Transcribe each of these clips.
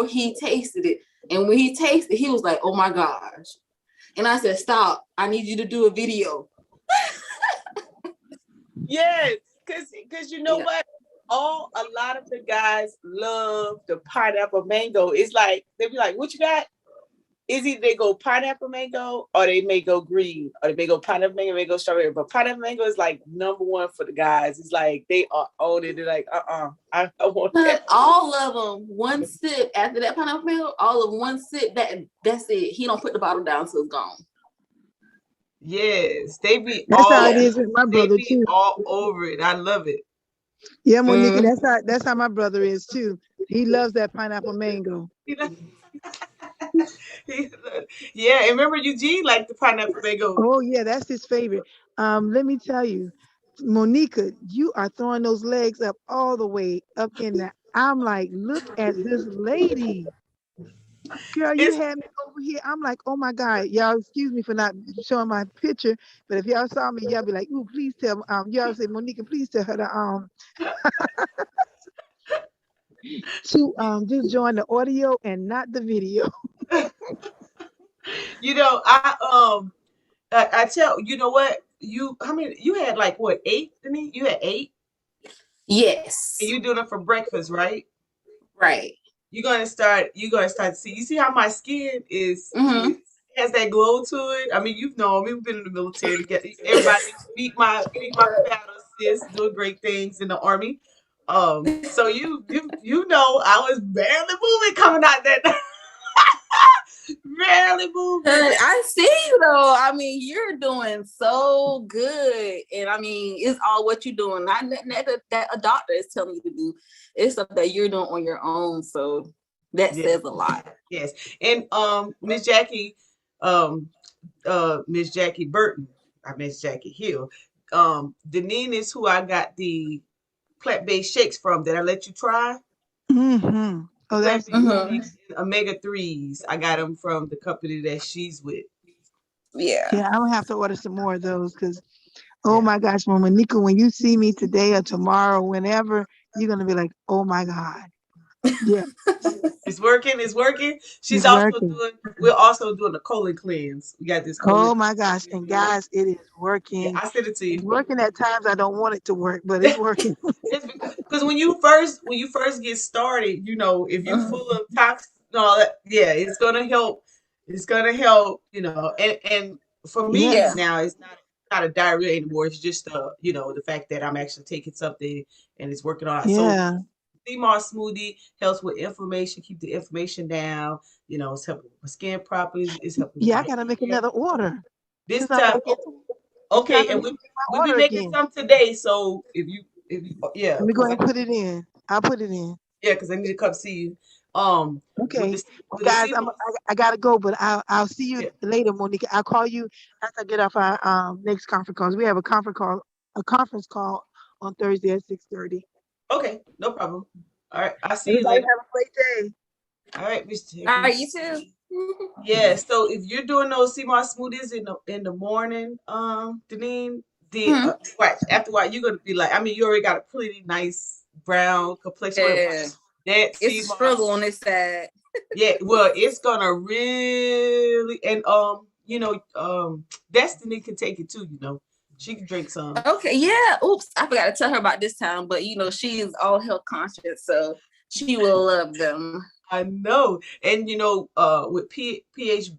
he tasted it. And when he tasted it, he was like, oh my gosh. And I said, stop. I need you to do a video. Yes, because you know what? A lot of the guys love the pineapple mango. It's like they be like, "What you got?" Is either they go pineapple mango or they may go green or they may go pineapple mango, may go strawberry. But pineapple mango is like number one for the guys. It's like they are on it. They're like, I want that. All of them, one sip after that pineapple mango, all of one sip, that's it. He don't put the bottle down till it's gone. Yes, they be That's how it is with my brother too. all over it. I love it. Yeah, Monica, that's how my brother is too. He loves that pineapple mango. Yeah, and remember Eugene liked the pineapple mango. Oh yeah, that's his favorite. Let me tell you, Monica, you are throwing those legs up all the way up in there. I'm like, look at this lady. Girl, you had me over here. I'm like, oh my God. Y'all excuse me for not showing my picture. But if y'all saw me, y'all be like, ooh, please tell y'all say, Monica, please tell her to just join the audio and not the video. You know, I tell you know what how many you had like what 8, Denise? You had 8. Yes. And you doing it for breakfast, right? Right. You're gonna start to see. You see how my skin is has that glow to it. I mean, you've known me. We've been in the military together. Everybody meet my battle sis doing great things in the army. So you know I was barely moving coming out that barely moving. I see you though. I mean, you're doing so good, and I mean, it's all what you're doing. Not that a doctor is telling you to do. It's stuff that you're doing on your own. So that says a lot. Yes, and Miss Jackie, Miss Jackie Burton, I Miss Jackie Hill, Deneen is who I got the plant-based shakes from. Did I let you try? Mm-hmm. Oh, that's omega-3s. I got them from the company that she's with. Yeah, I'm gonna have to order some more of those because, oh my gosh, Mama Nika, when you see me today or tomorrow, whenever, you're gonna be like, oh my God. Yeah. It's working. She's it's also working. We're also doing a colon cleanse. We got this colon. Oh my gosh. And guys, it is working. Yeah, I sent it to you. It's working at times I don't want it to work, but it's working. It's because when you first get started, you know, if you're full of toxins and all that, yeah, it's gonna help. It's gonna help, you know, and for me now it's not a diarrhea anymore. It's just you know, the fact that I'm actually taking something and it's working on. Yeah. So sea moss smoothie helps with inflammation, keep the inflammation down. You know, it's helping with my skin properties. It's helping. Yeah, I gotta make another order. This time, okay, and we'll be making some today. So if you let me go ahead and put it in. I'll put it in. Yeah, because I need to come see you. Okay, guys, I gotta go, but I'll see you later, Monica. I'll call you after I get off our next conference call. We have a conference call on Thursday at 6:30. Okay, no problem. All right, I'll see you later. Have a great day. All right, Mr. All right, you too. Yeah, so if you're doing those sea moss smoothies in the morning, Deneen, after a while you're gonna be like, I mean, you already got a pretty nice brown complexion. Yeah. It's a struggle on this side. Yeah, well, it's gonna really and you know, Destiny can take it too, you know. She can drink some. Okay, yeah. Oops, I forgot to tell her about this time, but you know, she is all health conscious, so she will love them. I know. And you know, with pH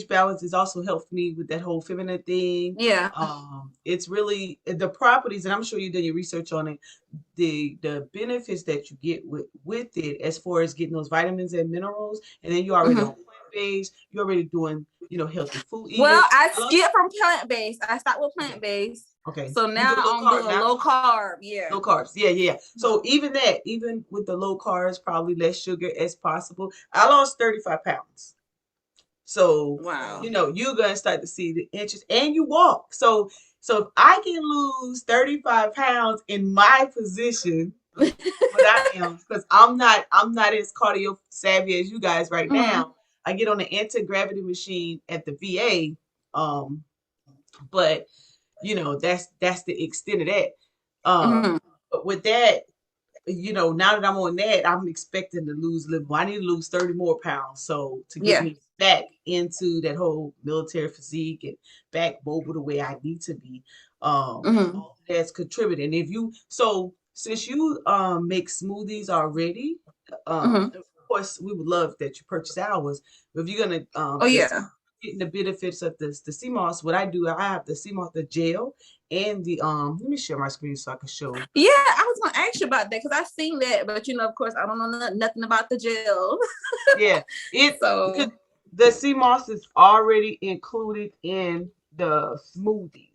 balance has also helped me with that whole feminine thing. Yeah. It's really the properties, and I'm sure you've done your research on it. The benefits that you get with it, as far as getting those vitamins and minerals, and then you already on plant-based. You're already doing, you know, healthy food. Well, I skipped from plant-based. I stopped with plant-based. Okay. So now I'm doing low carb. Yeah. Low carbs. Yeah. So even with the low carbs, probably less sugar as possible. I lost 35 pounds. So wow. You know, you're gonna start to see the inches, and you walk. So if I can lose 35 pounds in my position, what I am, because I'm not as cardio savvy as you guys right now. I get on the anti-gravity machine at the VA. But you know, that's the extent of that. But with that, now that I'm on that, I'm expecting to lose a little more. I need to lose 30 more pounds. So to get Yeah. me back into that whole military physique and back mobile the way I need to be, Mm-hmm. all that's contributing. Since you make smoothies already, Mm-hmm. of course we would love that you purchase ours. But if you're gonna Oh just yeah. getting the benefits of the sea moss, what I do, I have the sea moss, the gel, and the let me share my screen so I can show. Yeah, I was gonna ask you about that because I seen that, but of course, I don't know nothing about the gel. Yeah, because So the sea moss is already included in the smoothies.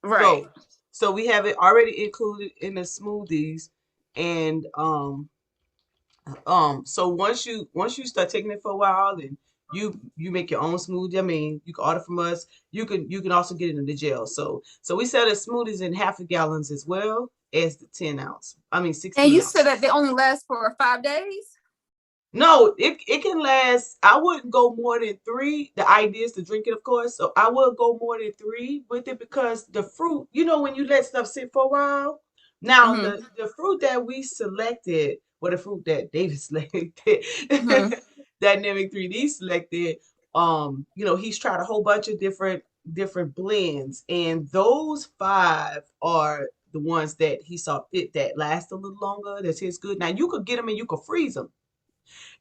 right. So so we have it already included in the smoothies, and so once you start taking it for a while, and you make your own smoothie. I mean, you can order from us. You can also get it in the gel. So we sell the smoothies in half a gallons as well as the 10 ounce. I mean And 16 you ounce. said that they only last for 5 days. No, it can last. I wouldn't go more than three. The idea is to drink it, of course. So I would go more than three with it because the fruit, when you let stuff sit for a while. Now Mm-hmm. the fruit that we selected, or the fruit that David selected, Mm-hmm. that Nemic 3D selected, he's tried a whole bunch of different blends, and those five are the ones that he saw fit that last a little longer. That's his good. Now you could get them and you could freeze them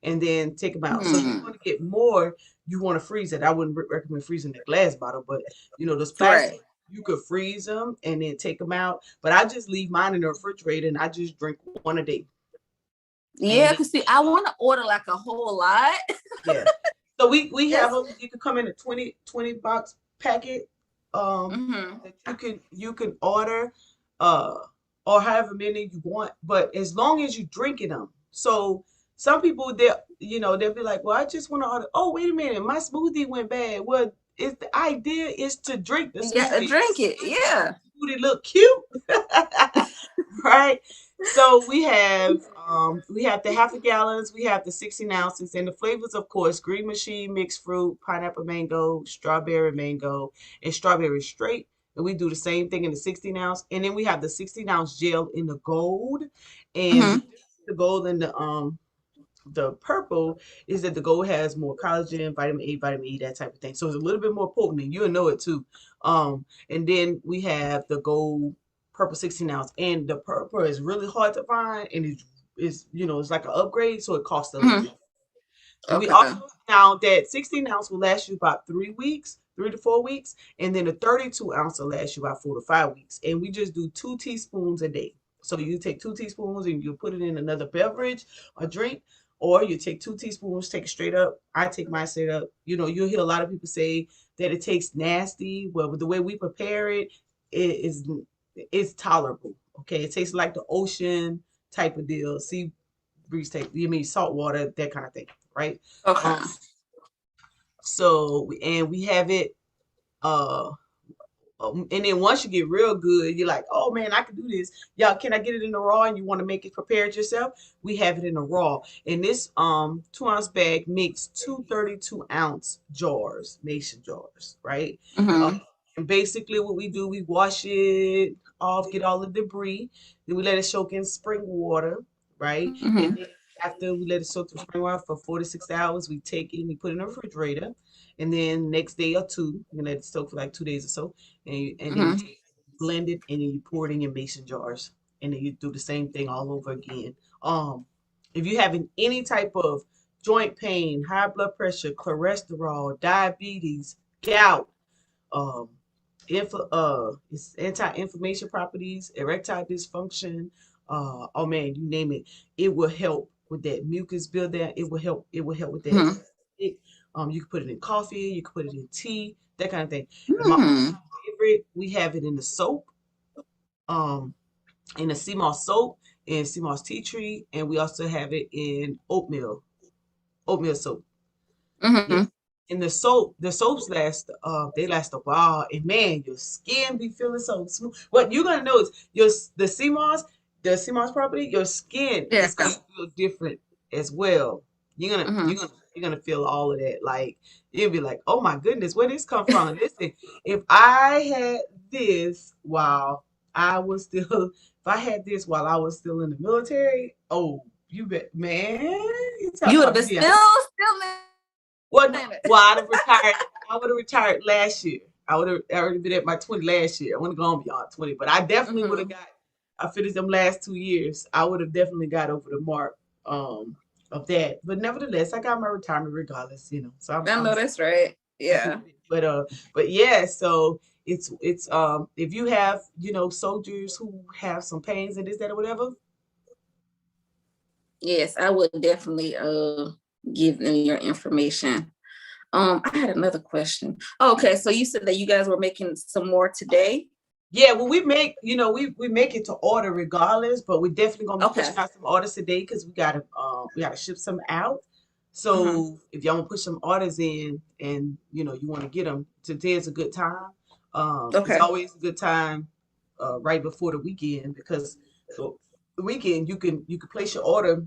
and then take them out. So if you Mm-hmm. want to get more, you want to freeze it. I wouldn't recommend freezing the glass bottle, but those Right. plastic, you could freeze them and then take them out. But I just leave mine in the refrigerator and I just drink one a day. Yeah, And because see, I want to order like a whole lot. yeah, so we have Yes. them. You can come in a 20 box packet. Mm-hmm. That you can order, uh, or however many you want, but as long as you drinking them. So some people they'll be like, well, I just want to order. Oh, wait a minute, my smoothie went bad. Well, it's the idea is to drink the Yeah, smoothie. drink it. Yeah. Smoothie look cute, right? So we have the half a gallons, we have the 16 ounces, and the flavors, of course, green machine, mixed fruit, pineapple mango, strawberry mango, and strawberry straight. And we do the same thing in the 16 ounce. And then we have the 16-ounce gel in the gold. And Mm-hmm. the gold and the purple is that the gold has more collagen, vitamin A, vitamin E, that type of thing. So it's a little bit more potent, and you'll know it too. And then we have the gold purple 16 ounce, and the purple is really hard to find, and it's like an upgrade, so it costs a little Mm-hmm. bit. And we Okay. also now that 16 ounce will last you about 3 weeks, 3 to 4 weeks, and then the 32 ounce will last you about 4 to 5 weeks. And we just do 2 teaspoons a day. So you take 2 teaspoons and you put it in another beverage or drink, or you take 2 teaspoons, take it straight up. I take mine straight up. You'll hear a lot of people say that it tastes nasty. Well, with the way we prepare it, it is it's tolerable. Okay, it tastes like the ocean type of deal. Sea breeze take, you mean salt water, that kind of thing, right? Okay. Um, and we have it, uh, and then once you get real good, you're like, oh man, I can do this. Y'all, can I get it in the raw? And you want to make it prepared yourself? We have it in the raw. And this 2 ounce bag makes 2 32-ounce jars, mason jars, right? Uh, Mm-hmm. and basically what we do, we wash it off, get all the debris, then we let it soak in spring water, right? And Mm-hmm. then after we let it soak through spring water for 4 to 6 hours, we take it and we put it in the refrigerator. And then next day or two, you let it soak for like 2 days or so, and then you Mm-hmm. take blend it and then you pour it in your mason jars, and then you do the same thing all over again. If you're having any type of joint pain, high blood pressure, cholesterol, diabetes, gout, um, it's anti-inflammation properties, erectile dysfunction. Oh man, you name it. It will help with that mucus buildup. It will help. It will help with that. Mm-hmm. You can put it in coffee. You can put it in tea. That kind of thing. And my Mm-hmm. favorite, we have it in the soap. Um, in the sea moss soap and sea moss tea tree, and we also have it in oatmeal soap. Yeah. Mm-hmm. And the soaps last a while, and man, your skin be feeling so smooth. What you're gonna know is the sea moss property, your skin Yeah. is gonna feel different as well. You're gonna Mm-hmm. you're gonna you're gonna feel all of that. Like you'll be like, oh my goodness, where this come from? Listen, if I had this, wow, I was still, if I had this while I was still in the military, oh, you bet, man. You talk You would have about been me. still Well, no, in it. well, I'd have retired. I would have retired last year. I would have already been at my 20 last year. I wouldn't gone beyond 20, but I definitely would have Hmm. got. I finished them last 2 years. I would have definitely got over the mark of that. But nevertheless, I got my retirement regardless. So I I'm know that's right. happy Yeah. with it. But yeah. So it's if you have soldiers who have some pains and this that or whatever. Yes, I would definitely give them your information. I had another question. Okay, so you said that you guys were making some more today. Yeah, well, we make it to order regardless, but we're definitely gonna be Okay. pushing out some orders today because we gotta ship some out. Uh-huh. So if y'all want to push some orders in and you want to get them, today is a good time. It's Okay. always a good time right before the weekend because the weekend you can place your order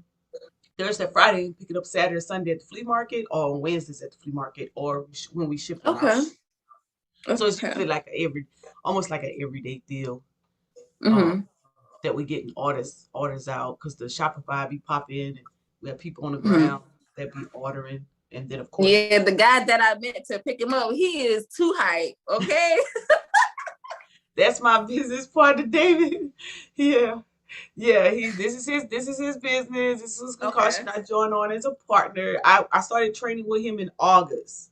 Thursday, Friday, and pick it up Saturday, Sunday at the flea market, or on Wednesdays at the flea market, or when we ship them out. Okay. So it's Okay. usually almost like an everyday deal um, Mm-hmm. that we getting orders out because the Shopify be popping and we have people on the Mm-hmm. ground that be ordering, and then of course Yeah, the guy that I met to pick him up, he is too hype. Okay. that's my business partner, David. Yeah, yeah. This is his business. This is Okay. Concussion. I joined on as a partner. I started training with him in August.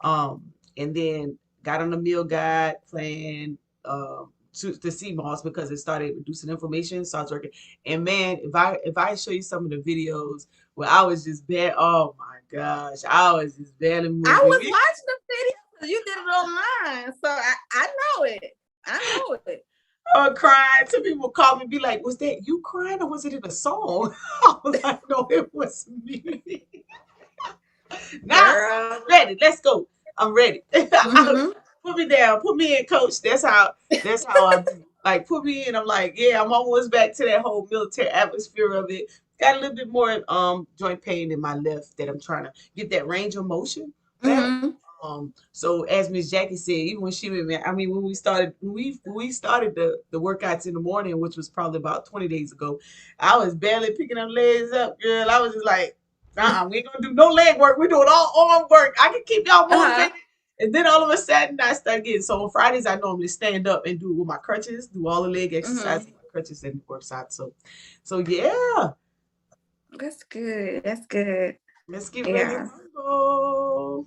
And then got on the meal guide plan to see Moss because it started reducing inflammation. So I was working, and man, if I show you some of the videos where I was just bad, oh my gosh, I was just barely I moving. was watching the video because you did it online, so I know it. I know it. Crying. Some people call me and be like, "Was that you crying or was it in a song?" I was like, "No, it was me." Now I'm Girl. ready. Let's go. I'm ready. Mm-hmm. Put me down. Put me in, coach. That's how I do. Like put me in. I'm like, yeah, I'm almost back to that whole military atmosphere of it. Got a little bit more joint pain in my left that I'm trying to get that range of motion back. Mm-hmm. So as Miss Jackie said, even when she went, I mean, when we started the workouts in the morning, which was probably about 20 days ago, I was barely picking them legs up, girl. I was just like, we ain't gonna do no leg work. We're doing all arm work. I can keep y'all Uh-huh. motivated. And then all of a sudden, I start getting. So on Fridays, I normally stand up and do it with my crutches, do all the leg exercises Mm-hmm. with my crutches and works out. So yeah, That's good. That's good. let's get ready Yeah. to go.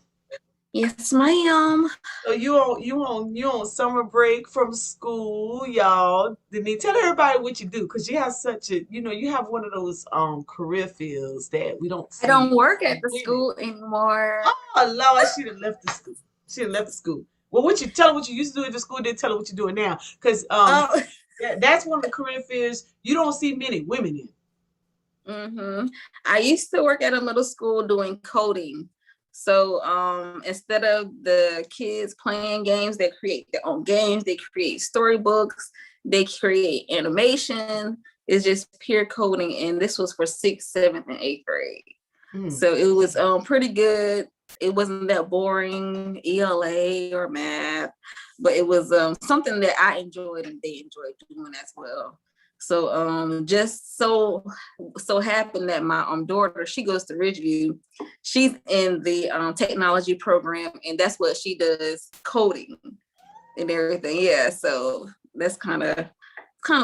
Yes, ma'am. So you on summer break from school, y'all. Denise, tell everybody what you do, because you have such a you have one of those career fields that we don't I don't see work at in the women. school anymore. Oh Lord, she done left the school. She done left the school. Well, what you tell her what you used to do at the school, then tell her what you're doing now. Because Oh, that's one of the career fields you don't see many women in. mm-hmm. I used to work at a middle school doing coding. So instead of the kids playing games, they create their own games, they create storybooks, they create animation. It's just pure coding. And this was for 6th, 7th, and 8th grade. Mm. So it was pretty good. It wasn't that boring, ELA or math, but it was something that I enjoyed and they enjoyed doing as well. So just so happened that my daughter, she goes to Ridgeview. She's in the technology program, and that's what she does, coding and everything. Yeah, so that's kind of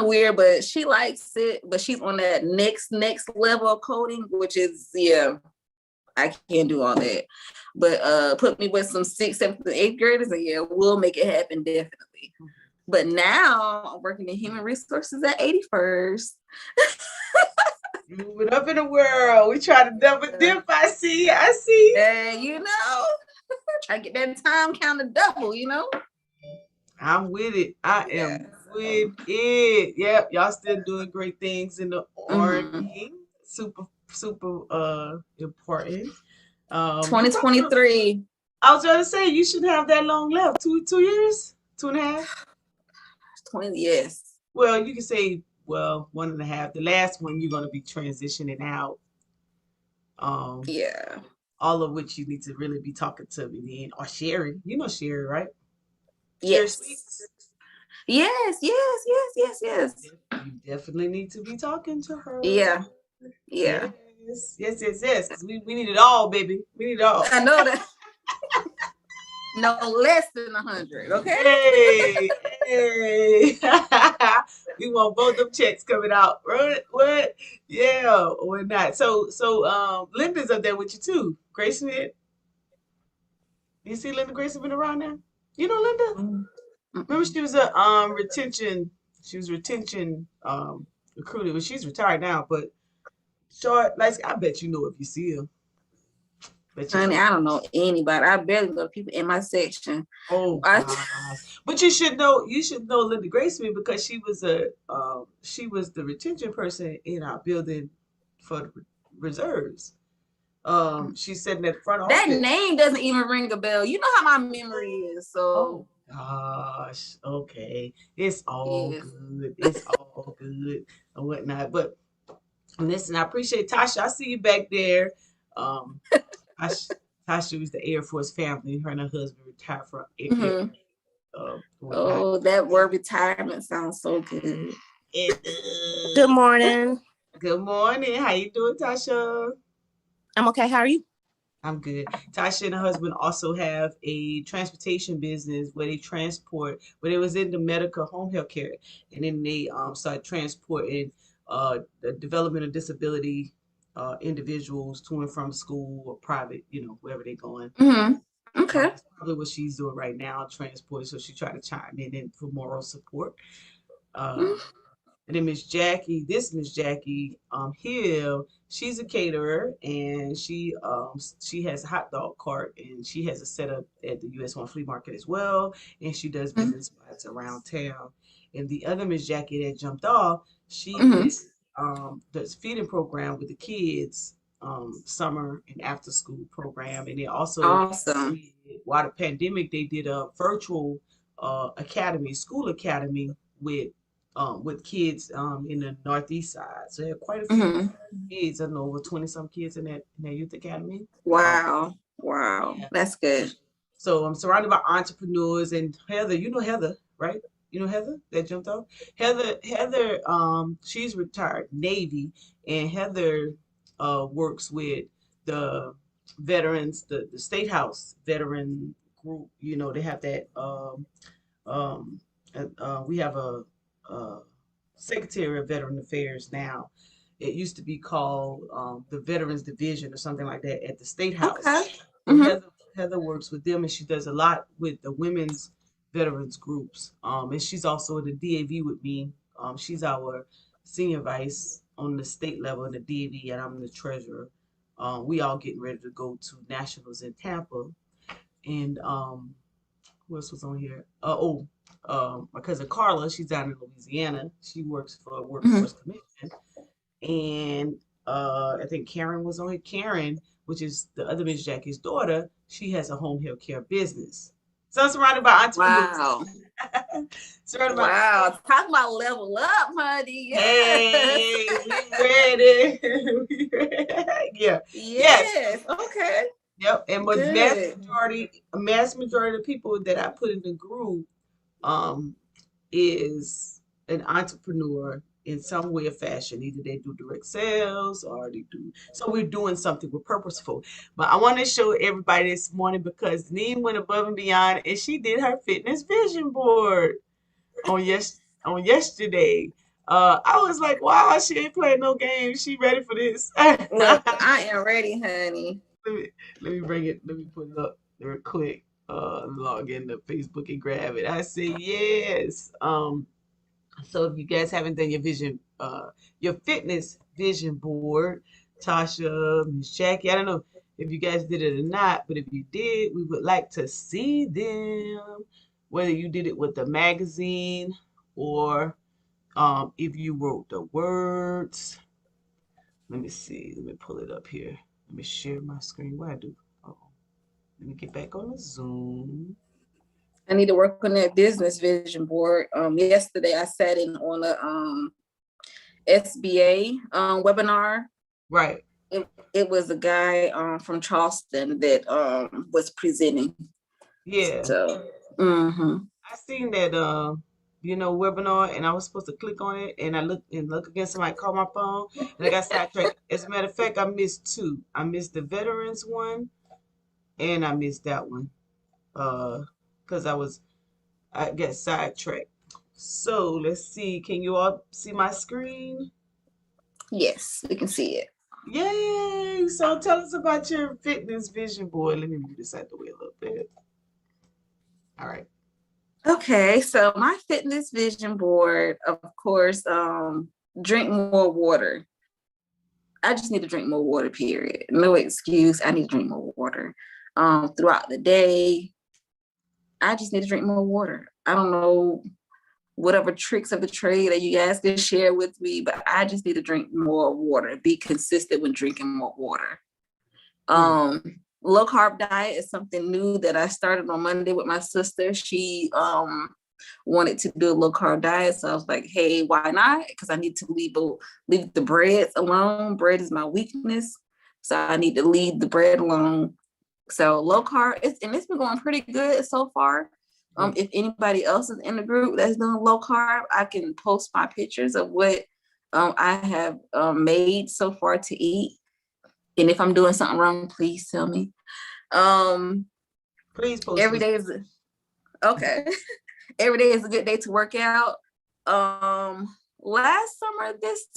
weird, but she likes it. But she's on that next level of coding, which is I can't do all that. But put me with some 6th, 7th, and 8th graders, and yeah, we'll make it happen definitely. But now I'm working in human resources at 81st. Moving up in the world. We try to double dip. I see. Try to get that time counted double. I'm with it. I Yeah. am with it. Yep, y'all still doing great things in the army. Super, super important. You probably 2023. I was gonna say you should have that long left. 2 years? 2.5? 20, yes. Well, you can say 1.5. The last one you're gonna be transitioning out. Yeah. All of which you need to really be talking to me then. Or Sherry. You know Sherry, right? Sherry Yes. Sweets. Yes, yes, yes, yes, yes. You definitely need to be talking to her. Yeah, yeah. Yes, yes, yes, yes. Because we need it all, baby. We need it all. I know that. No less than 100. Okay. Hey, hey. We want both them checks coming out. What? Yeah, or not. So Linda's up there with you too. Grace Smith. You see Linda Grayson been around now? You know Linda? Remember she was a retention. She was retention recruited, but she's retired now. But short, like I bet you know if you see her. Bet you Honey, know. I don't know anybody. I barely know people in my section. Oh gosh. But you should know Linda Graceman because she was the retention person in our building for the reserves. She's sitting at the front That office. name doesn't even ring a bell. You know how my memory is, so. Oh gosh, okay. It's all Yes. good. It's all good and whatnot. But listen, I appreciate Tasha. I see you back there. Tasha was the Air Force family. Her and her husband retired from Air. Oh, that word retirement sounds so good. Good morning. Good morning. How you doing, Tasha? I'm okay. How are you? I'm good. Tasha and her husband also have a transportation business where they was in the medical home health care, and then they started transporting the development of disability individuals to and from school or private, wherever they're going. Okay. That's probably what she's doing right now, transport. So she tried to chime in for moral support. And then Miss Jackie Hill, she's a caterer and she has a hot dog cart and she has a setup at the US 1 flea market as well. And she does business spots around town. And the other Miss Jackie that jumped off, she is does feeding program with the kids, summer and after school program. And they also awesome. While the pandemic, they did a virtual school academy with kids in the Northeast side. So they have quite a few kids. I know over 20 some kids in that youth academy. Wow. Yeah. That's good. So I'm surrounded by entrepreneurs and Heather, you know Heather, right? You know Heather that jumped off? Heather, she's retired Navy, and Heather works with the veterans, the State House veteran group. They have that we have a Secretary of Veteran Affairs now. It used to be called the Veterans Division or something like that at the State House. Okay. Heather works with them, and she does a lot with the women's veterans groups. And she's also in the DAV with me. She's our senior vice on the state level in the DAV, and I'm the treasurer. We all getting ready to go to nationals in Tampa. And who else was on here? My cousin Carla, she's down in Louisiana. She works for Workforce Commission. And I think Karen was on here. Karen, which is the other Miss Jackie's daughter, she has a home health care business. So I'm surrounded by entrepreneurs. Wow. Wow. Talk about level up, honey. Yes. Hey, we ready. Yeah. Yes. Okay. Yep. And but mass majority of the people that I put in the group is an entrepreneur in some way or fashion. Either they do direct sales or they do. So we're doing something. We're purposeful. But I want to show everybody this morning because Neen went above and beyond and she did her fitness vision board on yesterday. I was like, wow, she ain't playing no games. She ready for this. Look, I am ready, honey. Let me bring it. Let me put it up real quick. Log into Facebook and grab it. I say yes. So if you guys haven't done your fitness vision board, Tasha, Miss Jackie, I don't know if you guys did it or not, but if you did, we would like to see them. Whether you did it with the magazine or if you wrote the words. Let me see. Let me pull it up here. Let me share my screen. What I do? Let me get back on the Zoom. I need to work on that business vision board. Yesterday I sat in on a SBA webinar. Right. It was a guy from Charleston that was presenting. Yeah. So I seen that webinar, and I was supposed to click on it, and I look again. Somebody called my phone, and I got sidetracked. As a matter of fact, I missed two. I missed the veterans one, and I missed that one. Because I get sidetracked. So let's see. Can you all see my screen? Yes, we can see it. Yay! So tell us about your fitness vision board. Let me move this out the way a little bit. All right. Okay, so my fitness vision board, of course, drink more water. I just need to drink more water, period. No excuse. I need to drink more water. Throughout the day, I just need to drink more water. I don't know whatever tricks of the trade that you guys can share with me, but I just need to drink more water, be consistent with drinking more water. Low carb diet is something new that I started on Monday with my sister. She wanted to do a low carb diet. So I was like, hey, why not? Because I need to leave the breads alone. Bread is my weakness. So I need to leave the bread alone. So low carb, it's been going pretty good so far. If anybody else is in the group that's doing low carb, I can post my pictures of what I have made so far to eat. And if I'm doing something wrong, please tell me. Please post every day is okay. Every day is a good day to work out. Last summer this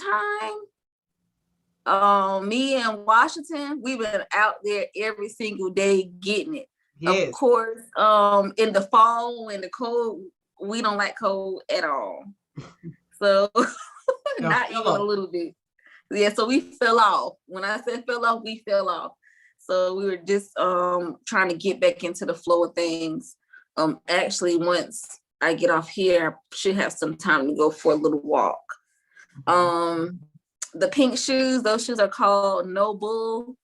time, me and Washington, we've been out there every single day getting it. Yes. Of course, in the fall, in the cold, we don't like cold at all. So not even a little bit. Yeah, so we fell off. When I said fell off, we fell off. So we were just trying to get back into the flow of things. Actually, once I get off here, I should have some time to go for a little walk. The pink shoes, those shoes are called No Bull.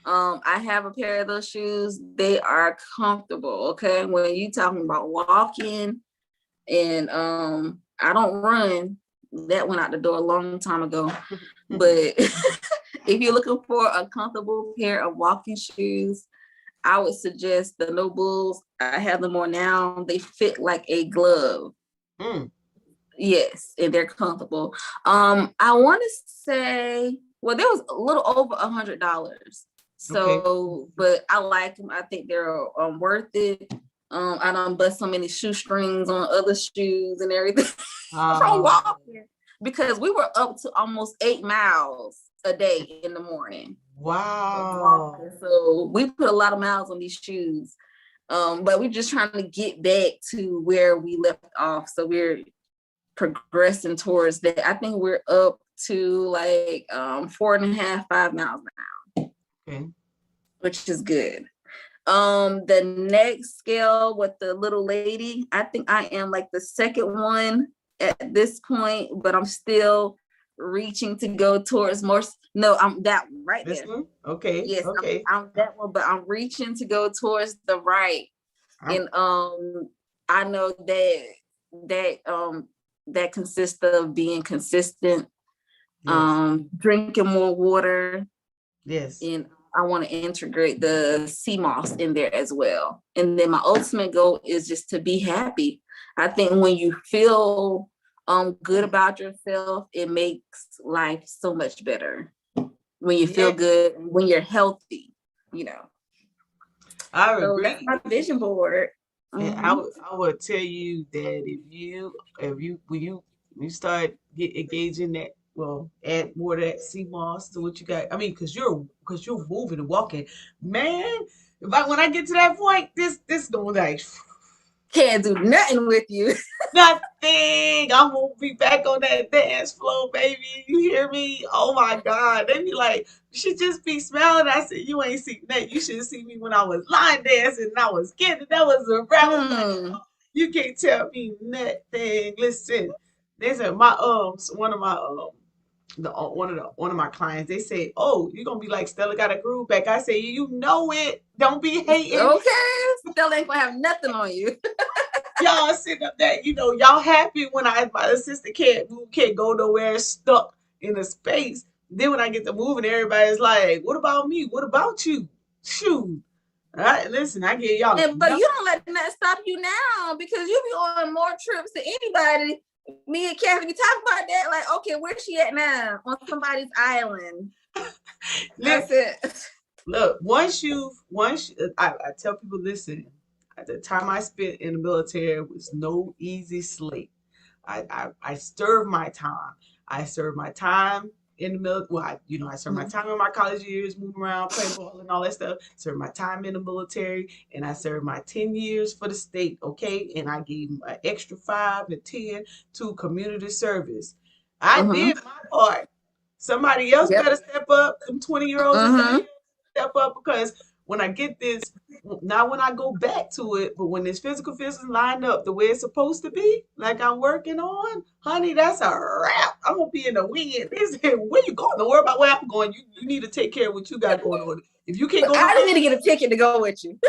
I have a pair of those shoes. They are comfortable, okay? When you talking about walking and I don't run, that went out the door a long time ago. But if you're looking for a comfortable pair of walking shoes, I would suggest the No Bulls. I have them on now. They fit like a glove. Yes, and they're comfortable. I want to say, well, there was a little over $100. So, but I like them. I think they're worth it. I don't bust so many shoestrings on other shoes and everything from walking, because we were up to almost 8 miles a day in the morning. Wow. So we put a lot of miles on these shoes. But we're just trying to get back to where we left off. So we're progressing towards that. I think we're up to like 4.5, 5 miles now. Okay. Which is good. The next scale with the little lady, I think I am like the second one at this point, but I'm still reaching to go towards more. No, I'm that one right this there. One? Okay. Yes, okay. I'm that one, but I'm reaching to go towards the right. And I know that consists of being consistent, drinking more water. Yes. And I want to integrate the sea moss in there as well. And then my ultimate goal is just to be happy. I think when you feel good about yourself, it makes life so much better. When you feel good, when you're healthy, I agree. So that's my vision board. And I would tell you that when you start engaging that, well, add more of that sea moss to what you got. I mean, because you're moving and walking, man. When I get to that point, this going like can't do nothing with you. Nothing. I'm gonna be back on that dance floor, baby. You hear me? Oh my God. They be like, she just be smiling. I said, you ain't seen that. You should see me when I was line dancing and I was kidding. That was a rap. You can't tell me nothing. Listen, there's one of my clients, they say, oh, you're gonna be like Stella got a groove back. I say, you know it. Don't be hating. Okay. Stella ain't gonna have nothing on you. Y'all sitting up there, y'all happy when my assistant can't move, can't go nowhere, stuck in a space. Then when I get to moving, everybody's like, what about me? What about you? Shoot. All right, listen, I give y'all. But you don't let that stop you now because you be on more trips than anybody. Me and Kathy, we talk about that. Like, okay, where's she at now? On somebody's island. That's it. Look, I tell people, listen, at the time I spent in the military was no easy slate. I served my time. I served my time in the military. Well, I served my time in my college years, moving around, playing ball and all that stuff. Served my time in the military, and I served my 10 years for the state, okay? And I gave an extra 5 and 10 to community service. I did my part. Somebody else better step up. Some 20-year-olds and step up, because when I get this, not when I go back to it, but when this physical fitness lined up the way it's supposed to be, like I'm working on, honey, that's a wrap. I'm gonna be in the wind. They say, where you going? Don't worry about where I'm going. You need to take care of what you got going on. If you can't go, I just need to get a ticket to go with you.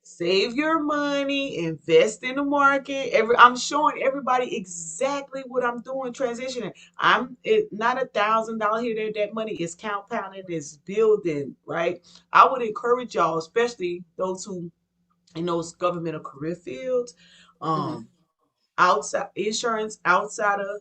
Save your money, invest in the market. I'm showing everybody exactly what I'm doing, transitioning. Not $1,000 here, there. That money is compounding, is building, right? I would encourage y'all, especially those who in those governmental career fields, outside insurance, outside of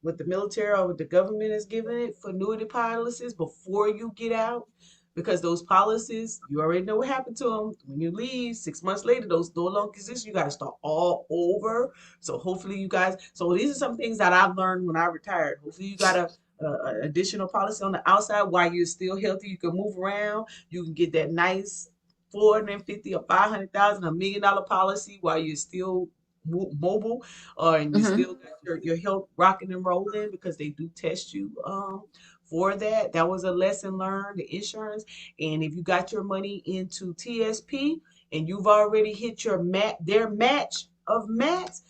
what the military or what the government is giving it for annuity policies before you get out. Because those policies, you already know what happened to them. When you leave, 6 months later, those no longer exist. You got to start all over. So hopefully you guys, so these are some things that I've learned when I retired. Hopefully you got a additional policy on the outside while you're still healthy. You can move around. You can get that nice 450 or 500,000, $1 million policy while you're still mobile, and you still got your health rocking and rolling, because they do test you for that. That was a lesson learned, the insurance. And if you got your money into TSP and you've already hit their match of mats,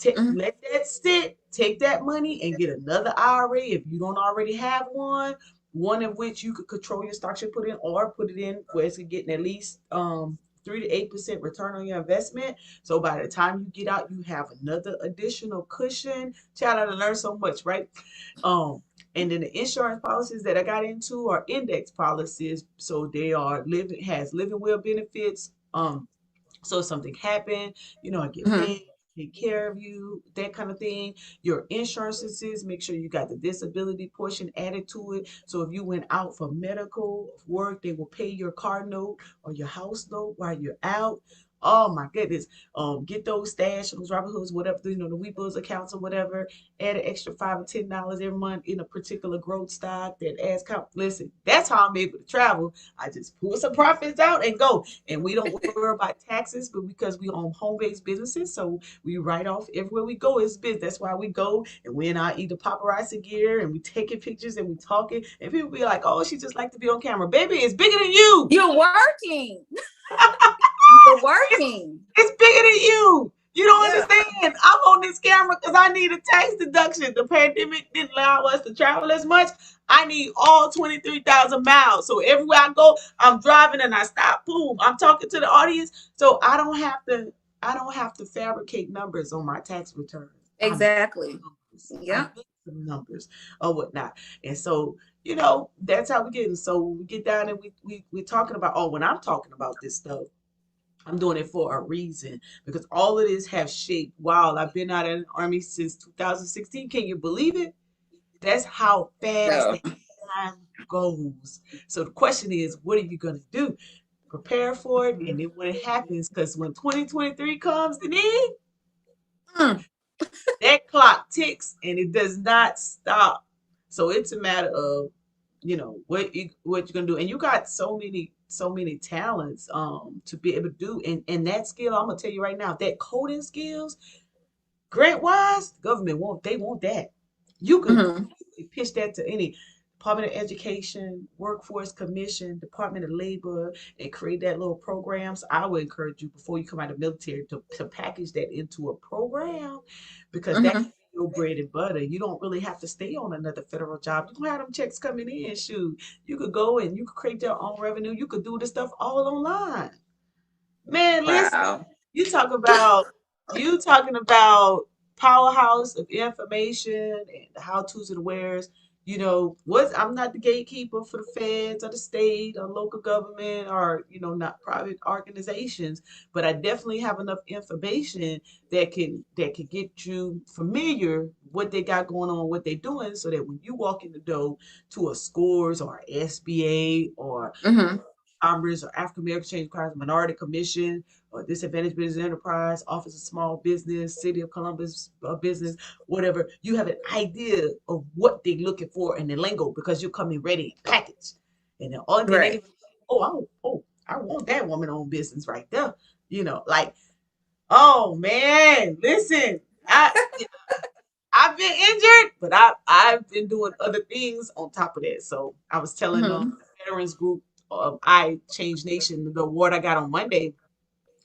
let that sit, take that money and get another IRA if you don't already have one of which you could control your stocks you put in, or put it in where it's getting at least 3 to 8% return on your investment. So by the time you get out, you have another additional cushion. Child, I learned so much, right? And then the insurance policies that I got into are index policies. So they are living well benefits. So if something happened, I get paid, take care of you, that kind of thing. Your insurances, make sure you got the disability portion added to it. So if you went out for medical work, they will pay your car note or your house note while you're out. Oh my goodness. Get those stash, those Robinhoods, whatever, the Webull accounts or whatever. Add an extra $5 or $10 every month in a particular growth stock that adds listen, that's how I'm able to travel. I just pull some profits out and go. And we don't worry about taxes, but because we own home-based businesses, so we write off everywhere we go is business. That's why we go and we're in our either paparazzi gear and we taking pictures and we talking. And people be like, oh, she just like to be on camera. Baby, it's bigger than you. You're working. You're working. It's bigger than you. You don't understand. I'm on this camera because I need a tax deduction. The pandemic didn't allow us to travel as much. I need all 23,000 miles. So everywhere I go, I'm driving and I stop. Boom. I'm talking to the audience. So I don't have to fabricate numbers on my tax return. Exactly. Yeah. Some numbers or whatnot. And so, that's how we get. And so we get down and we're talking about, when I'm talking about this stuff, I'm doing it for a reason, because all of this have shaped. Wow, I've been out in the Army since 2016. Can you believe it? That's how fast time goes. So the question is, what are you going to do? Prepare for it. And then when it happens, because when 2023 comes in, that clock ticks and it does not stop. So it's a matter of, what you're going to do. And you got so many talents to be able to do. And that skill, I'm going to tell you right now, that coding skills, grant-wise, the government want that. You can pitch that to any Department of Education, Workforce Commission, Department of Labor, and create that little program. So I would encourage you, before you come out of the military, to package that into a program, because that's your bread and butter. You don't really have to stay on another federal job. You can have them checks coming in. Shoot, you could go and you could create your own revenue. You could do this stuff all online. Man, listen, you talking about powerhouse of information and the how-tos and the wares. I'm not the gatekeeper for the feds or the state or local government or, not private organizations, but I definitely have enough information that can get you familiar what they got going on, what they're doing, so that when you walk in the door to a Scores or SBA or Mm-hmm. Commerce or African American Change Requires Minority Commission or Disadvantaged Business Enterprise, Office of Small Business, City of Columbus Business, whatever, you have an idea of what they're looking for in the lingo because you come in ready packaged. And then Right. they, I want that woman owned business right there. Like, oh man, listen, I've been injured, but I've been doing other things on top of that. So I was telling Mm-hmm. the veterans group of I Change Nation, the award I got on Monday,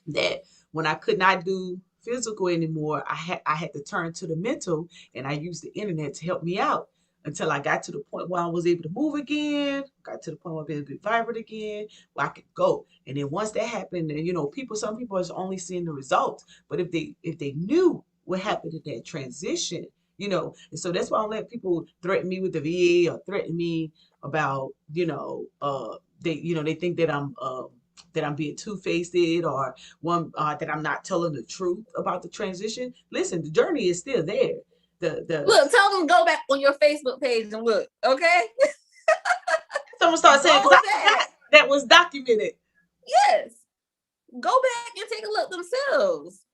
that when I could not do physical anymore, I had to turn to the mental, and I used the internet to help me out until I got to the point where I was able to move again, got to the point where I was able to be vibrant again, where I could go. And then once that happened, and some people are only seeing the results, but if they knew what happened in that transition, and so that's why I don't let people threaten me with the VA or threaten me about, they think that I'm being two-faced or one that I'm not telling the truth about the transition. Listen, the journey is still there. The Look, tell them to go back on your Facebook page and look, okay? Someone started saying, Go because I back. forgot that was documented. Yes. Go back and take a look themselves.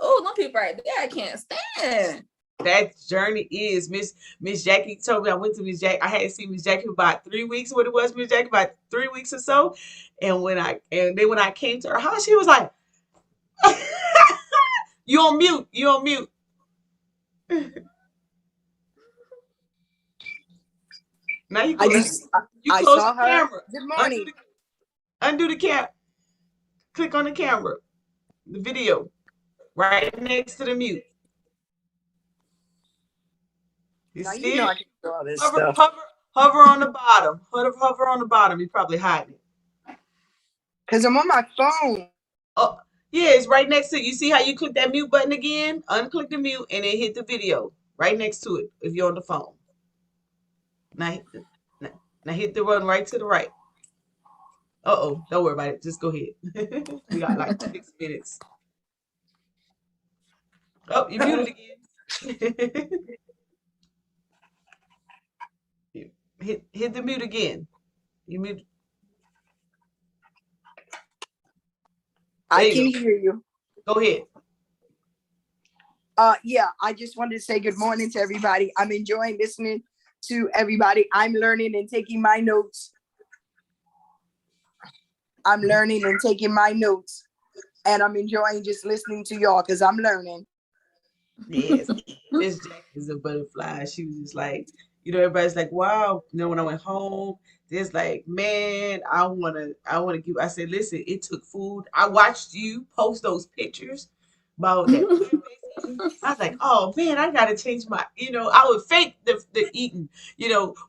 Oh, no people right there I can't stand. That journey is Miss Jackie told me. I went to Miss Jackie. I hadn't seen Miss Jackie for about 3 weeks. What it was, Miss Jackie, about 3 weeks or so. And when I came to her house, she was like, "You on mute? You on mute?" Now you I close saw the her. camera. Good morning. Undo the camera. Click on the camera. The video right next to the mute. You Now see you know I it? can do all this Hover, stuff. hover on the bottom. Hover on the bottom. You probably hiding it. Because I'm on my phone. Oh, yeah, it's right next to it. You see how you click that mute button again? Unclick the mute and then hit the video right next to it if you're on the phone. Now, now hit the one right to the right. Uh-oh, don't worry about it. Just go ahead. We got like 6 minutes. Oh, you muted again. hit the mute again. You mute. I There can you go. hear you. Go ahead. Yeah, I just wanted to say good morning to everybody. I'm enjoying listening to everybody. I'm learning and taking my notes. I'm learning and taking my notes. And I'm enjoying just listening to y'all because I'm learning. Yes. Miss Jack is a butterfly. She was just like, everybody's like, wow. When I went home, there's like, man, I wanna give. I said, listen, it took food. I watched you post those pictures about that plant-based eating. I was like, oh man, I gotta change my, I would fake the eating.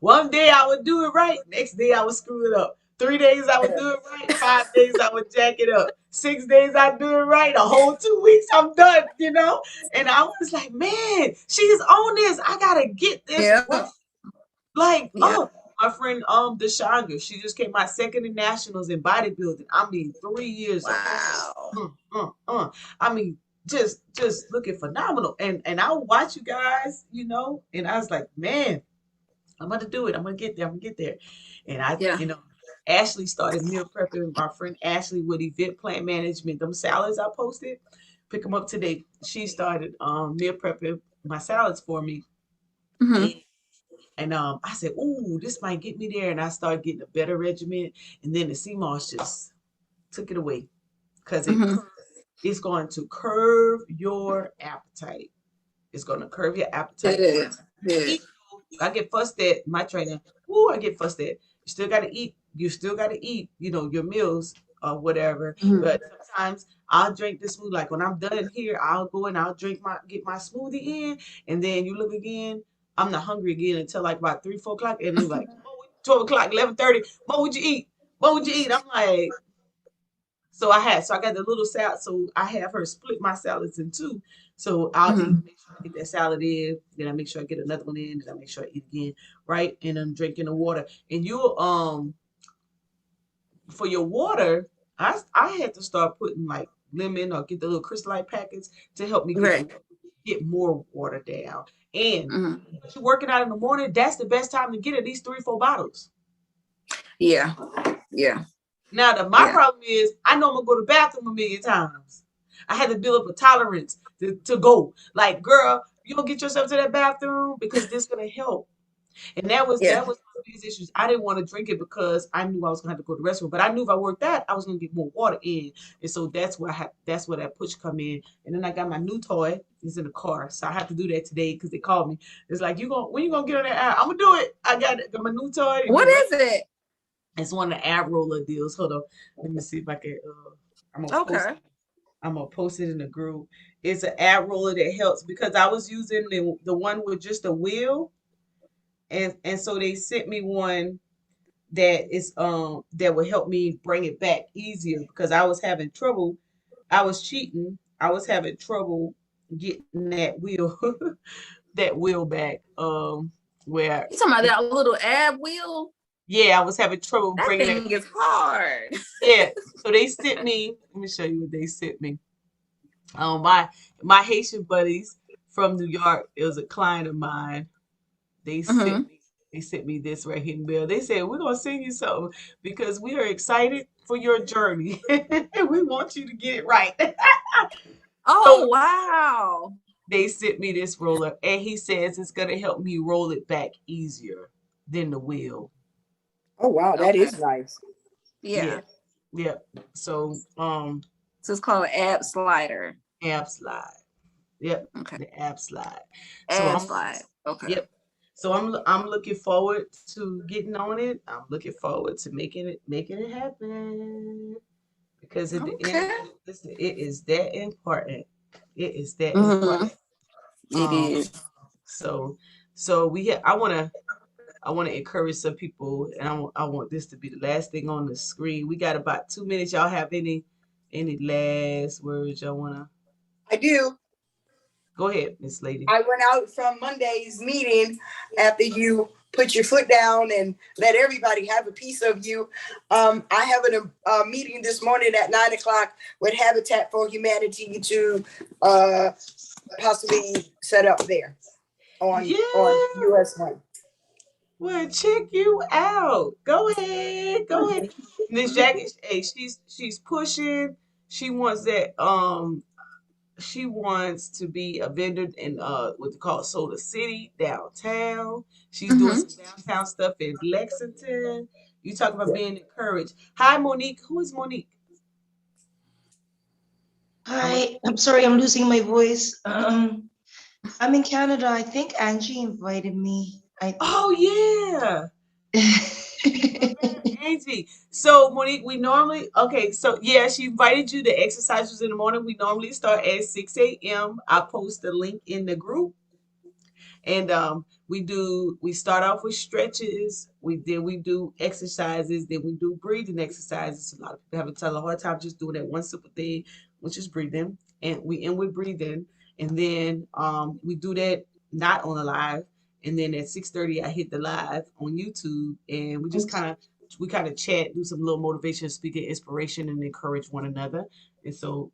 One day I would do it right, next day I would screw it up. 3 days I would do it right, 5 days I would jack it up. 6 days I do it right, a whole 2 weeks I'm done, And I was like, man, she's on this. I gotta get this right. Like, oh, my friend Deshondra, she just came out second in nationals in bodybuilding. I mean, 3 years Wow. I mean, just looking phenomenal. And I watch you guys, and I was like, man, I'm gonna do it. I'm gonna get there. I'm gonna get there. And Yeah. Ashley started meal prepping. My friend Ashley with Event Plan Management. Them salads I posted, pick them up today. She started meal prepping my salads for me. Mm-hmm. And I said, ooh, this might get me there. And I started getting a better regimen. And then the CMOS just took it away because it's going to curb your appetite. It's going to curb your appetite. It is. I get fussed at my trainer. Ooh, I get fussed at. You still got to eat. You still got to eat, your meals or whatever. Mhm. But sometimes I'll drink the smoothie. Like when I'm done here, I'll go and I'll get my smoothie in. And then you look again, I'm not hungry again until like about 3, 4 o'clock. And then like 12 o'clock, 11:30. What would you eat? What would you eat? I'm like, so I got the little salad. So I have her split my salads in two. So I'll eat, Mhm. make sure I get that salad in, then I make sure I get another one in, then I make sure I eat again, right? And I'm drinking the water. And you for your water, I had to start putting like lemon or get the little crystallite packets to help me Right. get more water down. And Mhm. if you're working out in the morning, that's the best time to get at least 3 or 4 bottles. Yeah. Yeah. Now, my Yeah. problem is I know I'm gonna go to the bathroom a million times. I had to build up a tolerance to go. Like, girl, you gonna get yourself to that bathroom because this gonna help. And Yeah. that was one of these issues. I didn't want to drink it because I knew I was gonna have to go to the restroom. But I knew if I worked that, I was gonna get more water in. And so that's where that push come in. And then I got my new toy. It's in the car. So I have to do that today because they called me. It's like when you gonna get on that? I'm gonna do it. I got it. Got my new toy. What is it? It's one of the ab roller deals. Hold on. Let me see if I can I'm gonna post Okay. I'm gonna post it in the group. It's an ab roller that helps because I was using the one with just a wheel, and so they sent me one that would help me bring it back easier because I was having trouble. I was cheating. I was having trouble getting that wheel that wheel back. Where You talking about that little ab wheel? yeah, I was having trouble That bringing it. thing is hard. Yeah, so they sent me. Let me show you what they sent me. My Haitian buddies from New York. It was a client of mine. They Mm-hmm. sent me. They sent me this right here in the mail. They said we're gonna send you something because we are excited for your journey. We want you to get it right. So Oh wow. they sent me this roller, and he says it's gonna help me roll it back easier than the wheel. Oh wow, that Okay. is nice. Yeah, Yeah. yeah. So So it's called an ab slider. ab slide. Yep, Okay. the ab slide. So Ab slide. Okay. yep. So I'm looking forward to getting on it. I'm looking forward to making it happen. Because at the end of Okay. the day, listen, it is that important. It is that Mm-hmm. important. It Um, is. so I wanna encourage some people, and I want this to be the last thing on the screen. We got about 2 minutes. Y'all have any last words y'all wanna I do. go ahead, Miss Lady. I went out from Monday's meeting after you put your foot down and let everybody have a piece of you. I have a meeting this morning at 9 o'clock with Habitat for Humanity to possibly set up there on Yeah. US 1. Well, check you out. Go ahead. Go ahead. Miss Jackie, hey, she's pushing. She wants that she wants to be a vendor in what they call Soda City downtown. She's doing Mm-hmm. some downtown stuff in Lexington. You talk about being encouraged. Hi, Monique. Who is Monique? Hi, I'm sorry, I'm losing my voice. I'm in Canada. I think Angie invited me. Oh yeah. Angie. So Monique, we normally so yeah, she invited you to exercises in the morning. We normally start at 6 a.m. I post the link in the group. And we start off with stretches, we do exercises, then we do breathing exercises. A lot of people have a hard time just doing that one simple thing, which is breathing. And we end with breathing. And then we do that not on a live. And then at 6:30 I hit the live on YouTube and we kind of chat, do some little motivation, speaking inspiration and encourage one another. And so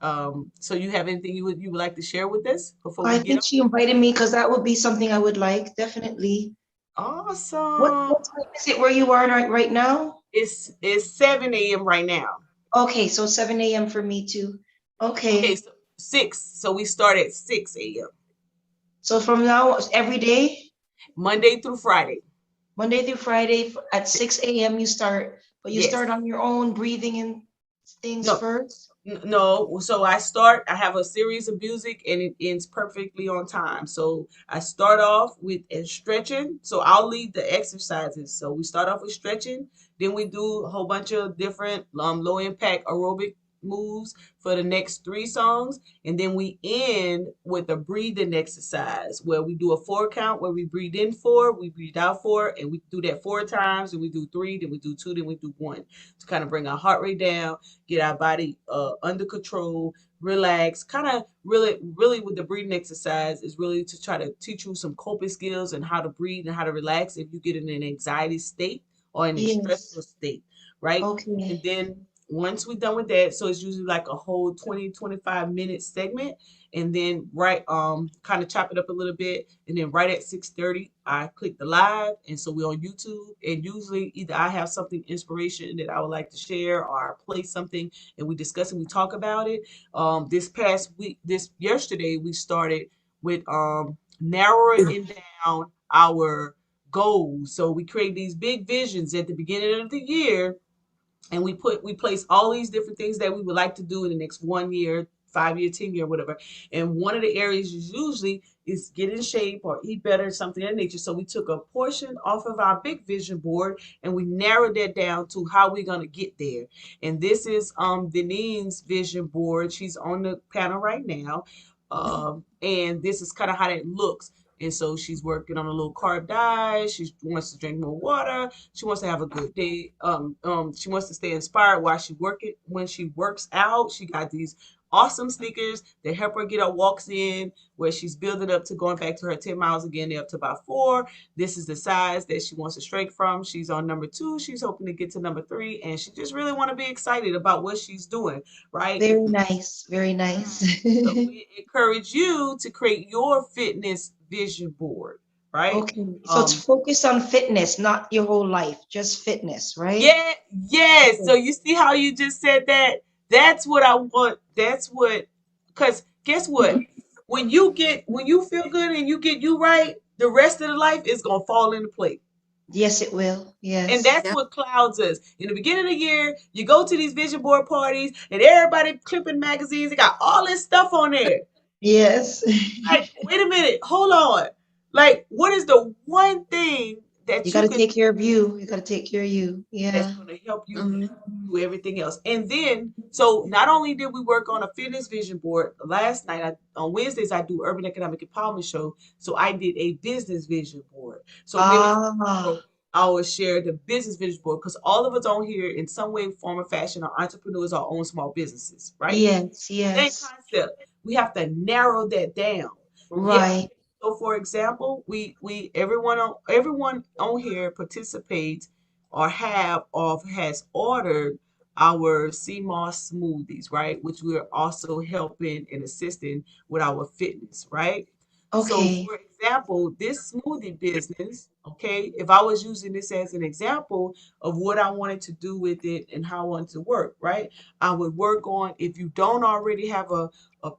you have anything you would like to share with us before we I get think she invited me because that would be something I would like, definitely. Awesome. What time is it where you are right now? It's 7 a.m. right now. Okay, so 7 a.m. for me too. Okay, Okay, so 6. So we start at 6 a.m. so from now, every day, Monday through Friday. Monday through Friday at 6 a.m. you start, but you Yes. start on your own breathing and things No, first? no. So I have a series of music and it ends perfectly on time. So I start off with stretching. So I'll lead the exercises. So we start off with stretching. Then we do a whole bunch of different low impact aerobic moves for the next 3 songs. And then we end with a breathing exercise where we do a 4 count where we breathe in 4, we breathe out 4, and we do that 4 times. And we do 3, then we do 2, then we do 1 to kind of bring our heart rate down, get our body under control, relax, kind of really with the breathing exercise is really to try to teach you some coping skills and how to breathe and how to relax if you get in an anxiety state or in a stressful Yes. state, right? Okay. And then once we're done with that, so it's usually like a whole 20-25 minute segment. And then kind of chop it up a little bit. And then right at 6:30, I click the live. And so we're on YouTube. And usually either I have something inspiration that I would like to share or I play something and we discuss and we talk about it. Yesterday, we started with narrowing down our goals. So we create these big visions at the beginning of the year, and we place all these different things that we would like to do in the next 1 year, 5 year, 10 year, whatever. And one of the areas is usually is get in shape or eat better, something of that nature. So we took a portion off of our big vision board and we narrowed that down to how we're gonna get there. And this is Denine's vision board. She's on the panel right now. And this is kind of how that looks. And so she's working on a low carb diet. She wants to drink more water. She wants to have a good day. She wants to stay inspired while she when she works out. She got these awesome sneakers that help her get her walks in, where she's building up to going back to her 10 miles again. They're up to about 4. This is the size that she wants to strike from. She's on number 2. She's hoping to get to number 3, and she just really want to be excited about what she's doing, right? Very nice. Very nice. So we encourage you to create your fitness vision board, right? Okay. So it's focused on fitness, not your whole life, just fitness, right? Yeah, yes. Okay. So you see how you just said that? That's what I want. Because guess what? When you feel good and you get you right, the rest of the life is gonna fall into place. Yes, it will. Yes. And that's Yeah. what clouds us. In the beginning of the year, you go to these vision board parties and everybody clipping magazines. They got all this stuff on there. Yes. Like, wait a minute, hold on. Like, what is the one thing that You you got to can take care of you. You got to take care of you. that's Yeah. going to help you Mhm. do everything else? And then, so not only did we work on a fitness vision board last night, on Wednesdays, I do Urban Economic Empowerment Show. So I did a business vision board. So maybe Ah, I will share the business vision board because all of us on here in some way, form, or fashion are entrepreneurs or own small businesses, right? yes, Same yes. concept. We have to narrow that down. Yeah. Right. So for example, everyone on here participates or has ordered our CMOS smoothies, right? Which we're also helping and assisting with our fitness, right? So Okay. for example, this smoothie business, okay, if I was using this as an example of what I wanted to do with it and how I wanted to work, right? I would work on, if you don't already have a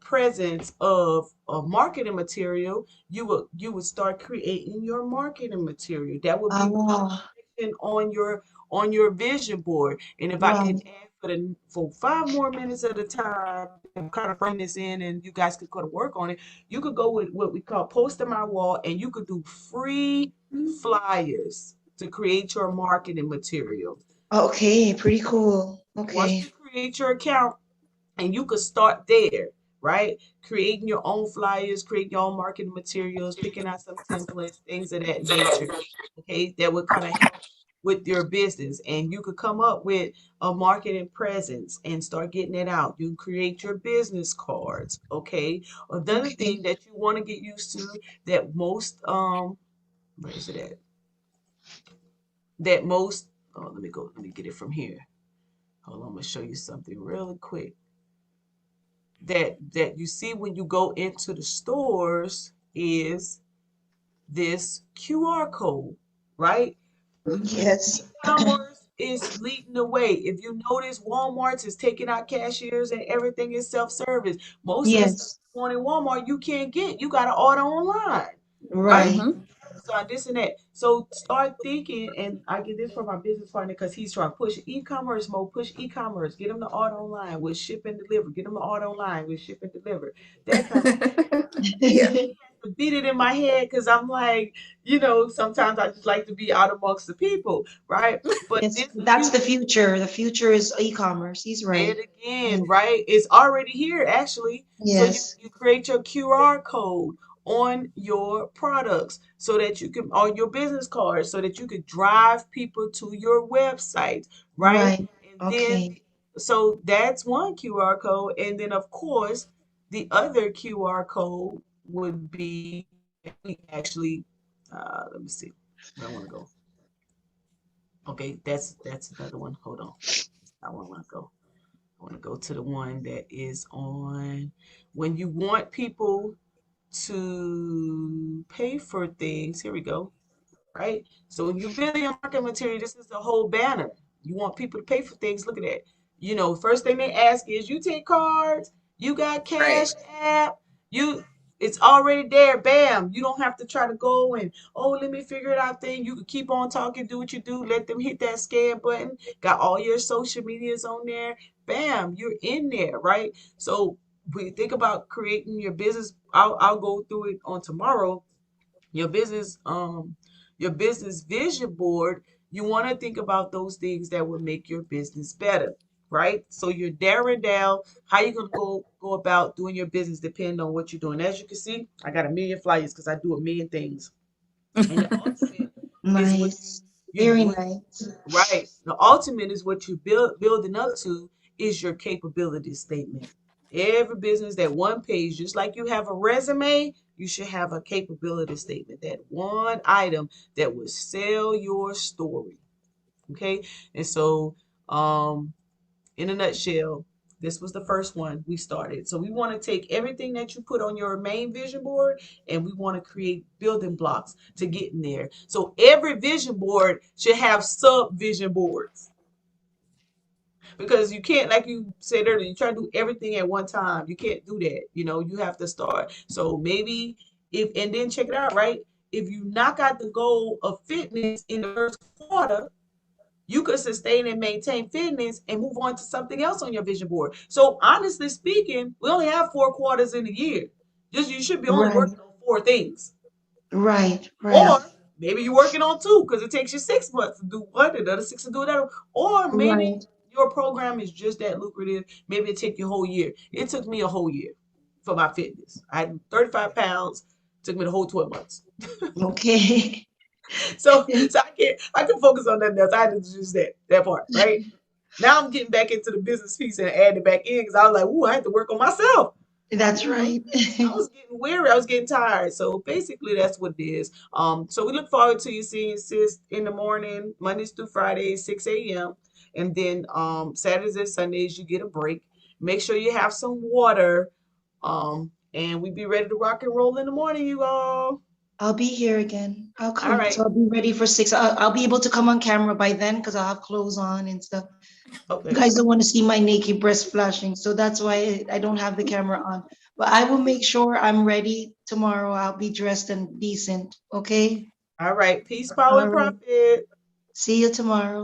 presence of a marketing material, you would start creating your marketing material. That would be one Ah, section on your vision board. And if I can right. add for 5 more minutes at a time, and kind of bring this in, and you guys could go to work on it. You could go with what we call post my wall, and you could do free flyers to create your marketing material. Okay, pretty cool. Once Okay. you create your account, and you could start there, right? Creating your own flyers, creating your own marketing materials, picking out some templates, things of that nature. Okay, that would kind of help with your business, and you could come up with a marketing presence and start getting it out. You create your business cards. Okay, another Okay. thing that you want to get used to that most where is it at? That most let me get it from here. Hold on, I'm gonna show you something really quick that you see when you go into the stores is this QR code, right? Yes. E-commerce is leading the way. If you notice, Walmart is taking out cashiers and everything is self-service. Most of the stuff Yes. you want in Walmart you can't get. You got to order online, right? Right. Mhm. So this and that. So start thinking, and I get this from my business partner because he's trying to push e-commerce mode, push e-commerce, get them to order online with ship and deliver, get them to order online with ship and deliver, that kind of Yeah. beat it in my head because I'm like, sometimes I just like to be out amongst the people, right? But Yes, this that's the future. The future is e-commerce. He's say right. it again, right? It's already here, actually. So Yes, you create your QR code on your products so that you can, on your business cards, so that you could drive people to your website, right? right. And then, Okay. so that's one QR code. And then, of course, the other QR code would be, we actually, let me see where I want to go. Okay, that's another one. Hold on. I want to go. I want to go to the one that is on when you want people to pay for things. Here we go. Right? So when you're building your marketing material, this is the whole banner. You want people to pay for things. Look at that. First thing they ask is, you take cards, you got Right. Cash App, you it's already there. Bam. You don't have to try to go and, oh, let me figure it out thing. You can keep on talking, do what you do, let them hit that scan button. Got all your social medias on there. Bam, you're in there, right? So when you think about creating your business, I'll go through it on tomorrow. Your business vision board, you want to think about those things that will make your business better, right? So you're narrowing down how you're going to go about doing your business depending on what you're doing. As you can see, I got a million flyers because I do a million things. And the ultimate is what Nice. you Very what nice. right. The ultimate is what you building up to is your capability statement. Every business, that one page, just like you have a resume, you should have a capability statement. That one item that will sell your story. Okay. And so, in a nutshell, this was the first one we started. So we want to take everything that you put on your main vision board and we want to create building blocks to get in there. So every vision board should have sub vision boards, because you can't, like you said earlier, you try to do everything at one time. You can't do that. You have to start. So maybe and then check it out, right? If you knock out the goal of fitness in the first quarter, you could sustain and maintain fitness and move on to something else on your vision board. So honestly speaking, we only have 4 quarters in a year. Just you should be only Right. working on 4 things. Right. Right. Or maybe you're working on 2 because it takes you 6 months to do one, another 6 to do another. Or maybe Right. your program is just that lucrative. Maybe it take you a whole year. It took me a whole year for my fitness. I had 35 pounds. It took me the whole 12 months. Okay. So I can focus on nothing else. I had to choose that part, right? Now I'm getting back into the business piece and adding it back in because I was like, ooh, I had to work on myself. That's right. I was getting weary. I was getting tired. So basically, that's what it is. So we look forward to you seeing sis in the morning, Mondays through Fridays, 6 a.m. And then Saturdays and Sundays, you get a break. Make sure you have some water. And we be ready to rock and roll in the morning, you all. I'll be here again. I'll All come. right. So I'll be ready for 6. I'll be able to come on camera by then because I'll have clothes on and stuff. You Okay. guys don't want to see my naked breast flashing, so that's why I don't have the camera on. But I will make sure I'm ready tomorrow. I'll be dressed and decent. Okay. All right. Peace, power, All and right. profit. See you tomorrow.